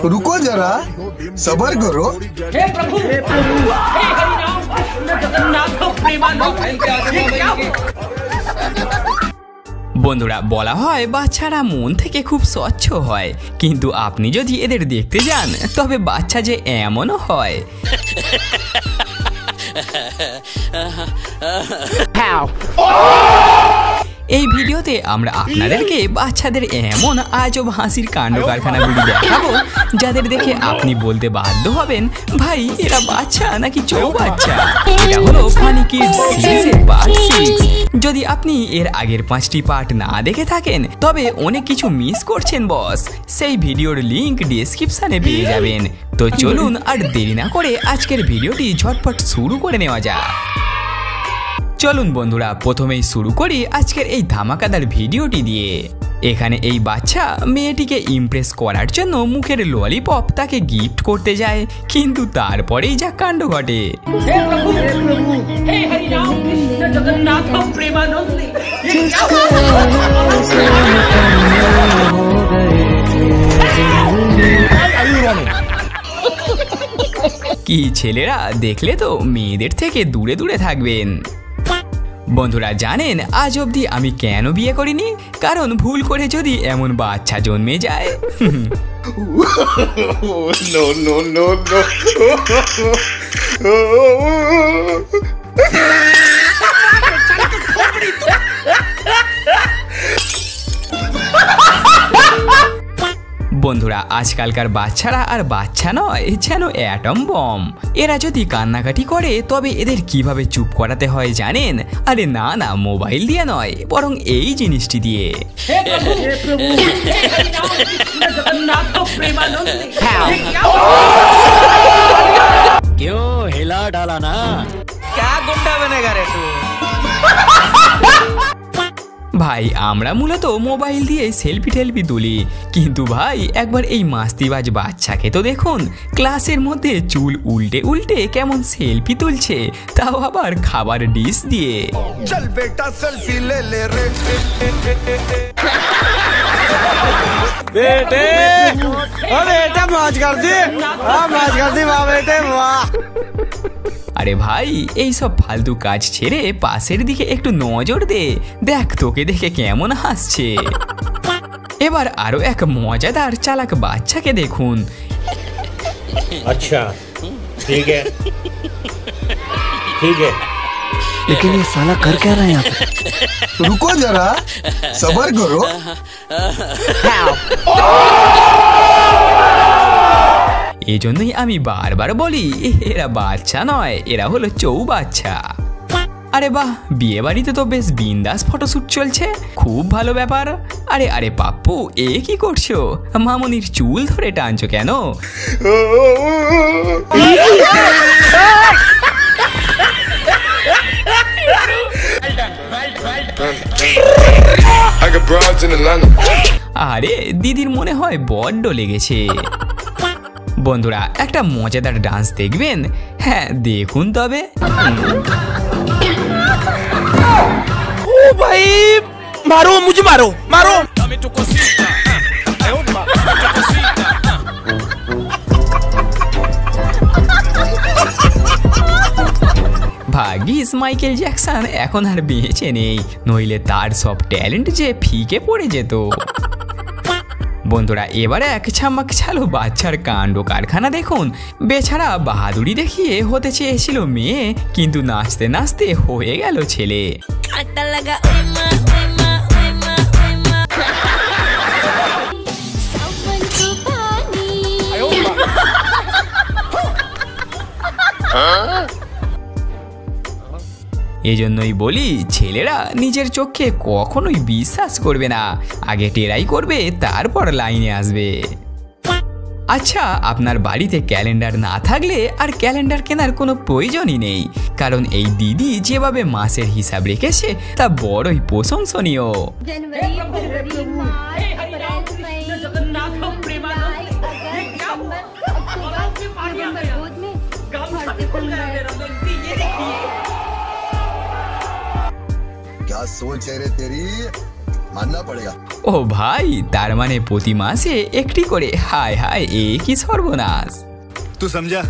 रुको जरा, सबर करो। हे प्रभु, हे हरि राम कृष्ण जगन्नाथ प्रेमानंद। বন্ধুরা, বলা হয় বাচ্চারা মন থেকে খুব স্বচ্ছ হয়, কিন্তু আপনি যদি এদের দেখতে যান তবে বাচ্চা যে এমনও হয়। এই ভিডিওতে আমরা আপনাদেরকে বাচ্চাদের এমন আজব হাসির কাণ্ড কারখানাগুলি দেখাবো যাদের দেখে আপনি বলতে বাধ্য হবেন, ভাই এরা বাচ্চা নাকি চৌবাচ্চা। এটা হলো ফানি কিডস সিরিজের পার্ট 6। যদি আপনি এর আগের 5টি পার্ট না দেখে থাকেন তবে অনেক কিছু মিস করছেন বস। সেই ভিডিওর লিংক ডেসক্রিপশনে পেয়ে যাবেন। তো চলুন আর দেরি না করে আজকের ভিডিওটি ঝটপট শুরু করে নেওয়া যাক। চলুন বন্ধুরা, প্রথমেই শুরু করি আজকের এই ধামাকাদার ভিডিওটি দিয়ে। এখানে এই বাচ্চা মেয়েটিকে ইমপ্রেস করার জন্য মুখের ললিপপ তাকে গিফট করতে যায়, কিন্তু তারপরেই যা কাণ্ড ঘটে। हे प्रभु, हे हरि राम कृष्ण जगन्नाथ प्रेमानंद। ये क्या কি ছেলেরা, দেখলে তো মেয়েদের থেকে দূরে দূরে থাকবেন। বন্ধুরা জানেন আজ অবধি আমি কেন বিয়ে করিনি? কারণ ভুল করে যদি এমন বাচ্চা জন্মে যায়। No no no no. বন্ধুরা, আজকালকার বাচ্চারা আর বাচ্চা নয়, যেন অ্যাটম বম। এরা যদি কান্নাকাটি করে তবে এদের কিভাবে চুপ করাতে হয় জানেন? আরে না না, মোবাইল দিয়ে নয়, বরং এই জিনিসটি দিয়ে। हे प्रभु, हे हरि राम कृष्ण जगन्नाथ प्रेमानंद। ये क्या क्यों हिला डाला ना? क्या गुंडा बनेगा रे तू? ভাই আমরা মূলত মোবাইল দিয়ে সেলফি টেলফি তুলি, কিন্তু ভাই একবার এই মাস্তিবাজ বাচ্চাকে তো দেখুন, ক্লাসের মধ্যে চুল উল্টে উল্টে কেমন সেলফি তুলছে, তাও আবার খাবার ডিশ দিয়ে। चल बेटा सेल्फी ले ले रे। बेटे ओ बेटा मौज कर दी, मौज कर दी वाह बेटे वाह। আরে ভাই এই সব ফালতু কাজ ছেড়ে পাশের দিকে একটু নজর দে, দেখ তোকে দেখে কেমন হাসছে। এবার আরো এক মজাদার চালাক বাচ্চাকে দেখুন। अच्छा ठीक है ठीक है, लेकिन ये साला कर क्या रहा है यहाँ पे? रुको जरा, सबर करो। এই জন্যই আমি বারবার বলি এরা বাচ্চা নয়, এরা হলো চৌবাচ্চা। আরে বাহ, বিয়ে বাড়িতে তো বেশ বিন্দাস ফটোশুট চলছে, খুব ভালো ব্যাপার। আরে আরে পাপ্পু, এ কি করছো? মামনির চুল ধরে টানছো কেন? আরে দিদির মনে হয় বড্ড লেগেছে। বন্ধুরা একটা মজাদার ডান্স দেখবেন? হ্যাঁ দেখুন তবে। ओ भाई मारो, मुझे मारो मारो। ভাগ্যিস মাইকেল জ্যাকসন এখন আর বেঁচে নেই, নইলে তার সব ট্যালেন্ট যে ফিকে পড়ে যেত। বন্ধুরা এবারে এক ছামাক ছালো বাচ্চার কাণ্ড কারখানা দেখুন। বেচারা বাহাদুরি দেখিয়ে হতে চেয়েছিল মেয়ে, কিন্তু নাচতে নাচতে হয়ে গেল ছেলে। এজন্যই বলি ছেলেরা নিজের চোখে কখনোই বিশ্বাস করবে না, আগে টেরাই করবে তারপর লাইনে আসবে। আচ্ছা, আপনার বাড়িতে ক্যালেন্ডার না থাকলে আর ক্যালেন্ডার কেনার কোনো প্রয়োজনই নেই, কারণ এই দিদি যেভাবে মাসের হিসাব রেখেছে তা বড়ই প্রশংসনীয়। जनवरी फरवरी मार्च अप्रैल मई जगन्नाथ प्रेमानंद। ये क्या हुआ? क्या सोच है रे तेरी? मानना पड़ेगा। ও ভাই, তার মানে প্রতি মাসে একটি করে? হায় হায়, এ কি সর্বনাশ। तू समझा?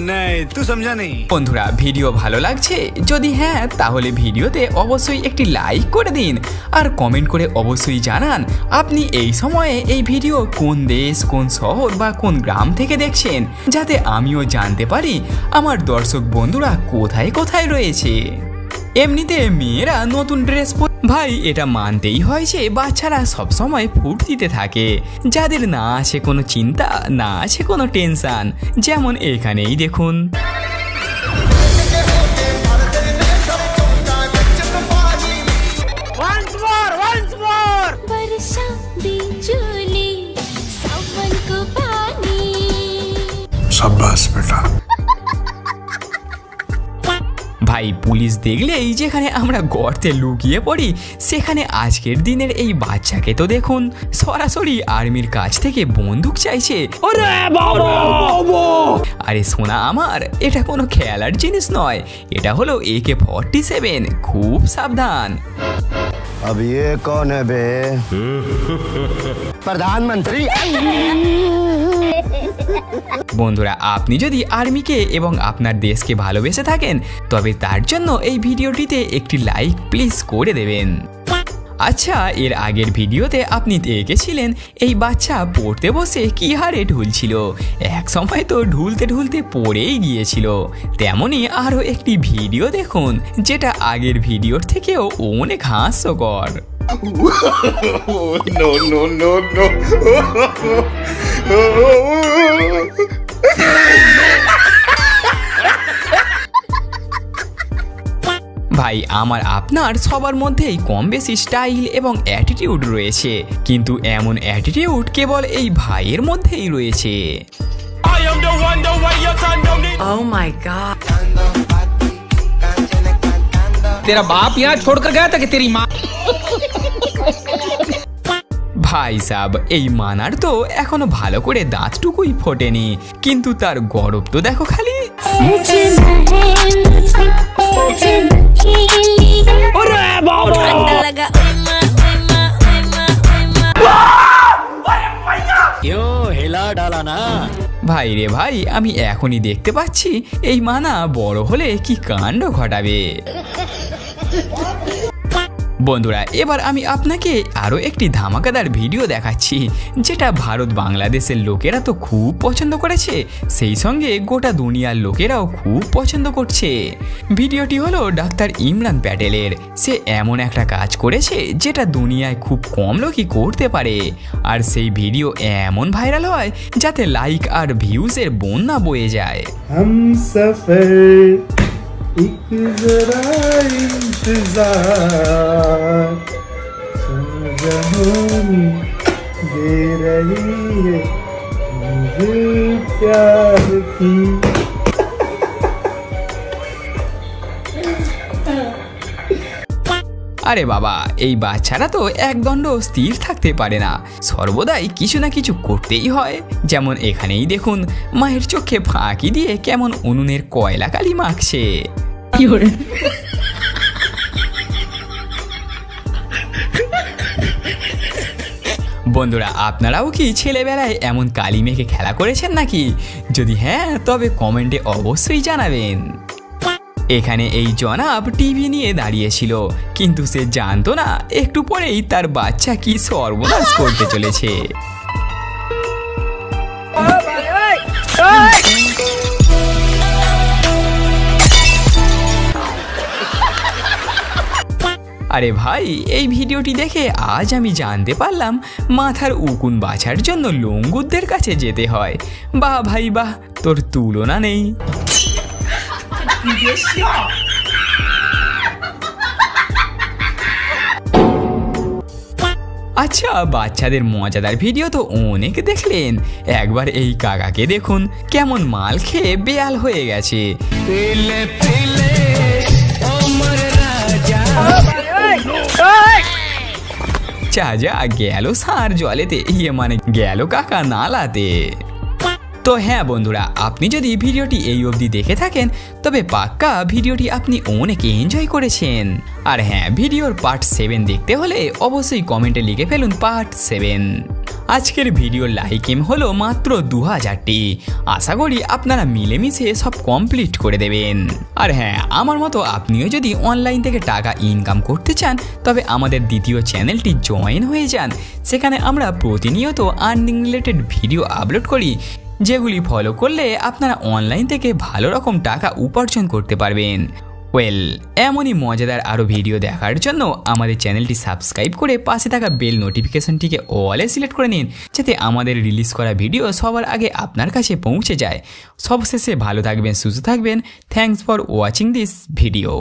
नहीं, तू समझा नहीं। বন্ধুরা, ভিডিও ভালো লাগছে? যদি হ্যাঁ, তাহলে ভিডিওতে অবশ্যই একটি লাইক করে দিন আর কমেন্ট করে অবশ্যই জানান আপনি এই সময়ে এই ভিডিও কোন দেশ, কোন শহর বা কোন গ্রাম থেকে দেখছেন, যাতে আমিও জানতে পারি আমার দর্শক বন্ধুরা কোথায় কোথায় রয়েছে। এমনিতে মেয়েরা নতুন ড্রেস ভাই, এটা মানতেই হয় যে বাচ্চারা সবসময় ফুর্তিতে থাকে, যাদের না আছে কোনো চিন্তা, না আছে কোনো টেনশন। যেমন এখানেই দেখুন। शाबाश बेटा। ভাই, পুলিশ দেখলেই যেখানে আমরা গর্তে লুকিয়ে পড়ি, সেখানে আজকের দিনের এই বাচ্চাকে তো দেখুন, সরাসরি আর্মির কাছ থেকে বন্দুক চাইছে। আরে সোনা আমার, এটা কোনো খেলার জিনিস নয়, এটা হলো AK-47। খুব সাবধান। अब ये कौन है बे? प्रधानमंत्री। বন্ধুরা, আপনি যদি আর্মিকে এবং আপনার দেশকে ভালোবেসে থাকেন, তবে তার জন্য এই ভিডিওটিতে একটি লাইক প্লিজ করে দেবেন। আচ্ছা, এর আগের ভিডিওতে আপনি দেখেছিলেন এই বাচ্চা পড়তে বসে কি হারে ঢুলছিল, এক সময় তো ঢুলতে ঢুলতে পড়েই গিয়েছিল। তেমনি আরও একটি ভিডিও দেখুন, যেটা আগের ভিডিওর থেকেও অনেক হাস্যকর। No no no no. ভাই, আমার আপনার সবার মধ্যেই কম বেশি স্টাইল এবং অ্যাটিটিউড রয়েছে, কিন্তু এমন অ্যাটিটিউড কেবল এই ভাইয়ের মধ্যেই রয়েছে। Oh my God. तेरा बाप यहाँ छोड़कर गया था कि तेरी माँ? ভাই সাব, এই মানার তো এখনো ভালো করে দাঁতটুকুই ফোটেনি, কিন্তু তার গরব তো দেখো খালি। ভাই রে ভাই, আমি এখনই দেখতে পাচ্ছি এই মানা বড় হলে কি কাণ্ড ঘটাবে। বন্ধুরা, এবার আমি আপনাকে আরও একটি ধামাকাদার ভিডিও দেখাচ্ছি, যেটা ভারত বাংলাদেশের লোকেরা তো খুব পছন্দ করেছে, সেই সঙ্গে গোটা দুনিয়ার লোকেরাও খুব পছন্দ করছে। ভিডিওটি হলো ডাক্তার ইমরান প্যাটেলের। সে এমন একটা কাজ করেছে যেটা দুনিয়ায় খুব কম লোকই করতে পারে, আর সেই ভিডিও এমন ভাইরাল হয় যাতে লাইক আর ভিউজের বন্যা বয়ে যায়। एक जरा इंतजार जहानी दे रही है मुझे प्यार की। আরে বাবা, এই বাচ্চারা তো একদণ্ড স্থির থাকতে পারে না, সর্বদাই কিছু না কিছু করতেই হয়। যেমন এখানেই দেখুন, মায়ের চোখে ফাঁকি দিয়ে কেমন উনুনের কয়লা কালি মাখছে। বন্ধুরা, আপনারাও কি ছেলেবেলায় এমন কালি মেখে খেলা করেছেন নাকি? যদি হ্যাঁ, তবে কমেন্টে অবশ্যই জানাবেন। এখানে এই জনাব টিভি নিয়ে দাঁড়িয়েছিল, কিন্তু সে জানতো না একটু পরেই তার বাচ্চা কি সর্বনাশ করতে চলেছে। আরে ভাই, এই ভিডিওটি দেখে আজ আমি জানতে পারলাম মাথার উকুন বাছার জন্য লঙ্গুরদের কাছে যেতে হয়। বাহ ভাই বাহ, তোর তুলনা নেই। আচ্ছা, বাচ্চাদের মজাদার ভিডিও তো অনেক দেখলেন, একবার এই কাকাকে দেখুন, কেমন মাল খেয়ে বেয়াল হয়ে গেছে। যা গেল সার জলেতে, ইয়ে মানে গেল কাকা নালাতে। তো হ্যাঁ বন্ধুরা, আপনি যদি ভিডিওটি এই অবধি দেখে থাকেন তবে পাক্কা ভিডিওটি আপনি অনেক এনজয় করেছেন। আর হ্যাঁ, ভিডিওর পার্ট 7 দেখতে হলে অবশ্যই কমেন্টে লিখে ফেলুন পার্ট 7। আজকের ভিডিওর লাইক এম হলো মাত্র 2000টি। আশা করি আপনারা মিলেমিশে সব কমপ্লিট করে দেবেন। আর হ্যাঁ, আমার মতো আপনিও যদি অনলাইন থেকে টাকা ইনকাম করতে চান তবে আমাদের দ্বিতীয় চ্যানেলটি জয়েন হয়ে যান। সেখানে আমরা প্রতিনিয়ত আর্নিং রিলেটেড ভিডিও আপলোড করি, যেগুলি ফলো করলে আপনারা অনলাইন থেকে ভালো রকম টাকা উপার্জন করতে পারবেন। এমনই মজাদার আরও ভিডিও দেখার জন্য আমাদের চ্যানেলটি সাবস্ক্রাইব করে পাশে থাকা বেল নোটিফিকেশনটিকে অলে সিলেক্ট করে নিন, যাতে আমাদের রিলিজ করা ভিডিও সবার আগে আপনার কাছে পৌঁছে যায়। সবশেষে ভালো থাকবেন, সুস্থ থাকবেন। Thanks for watching this video.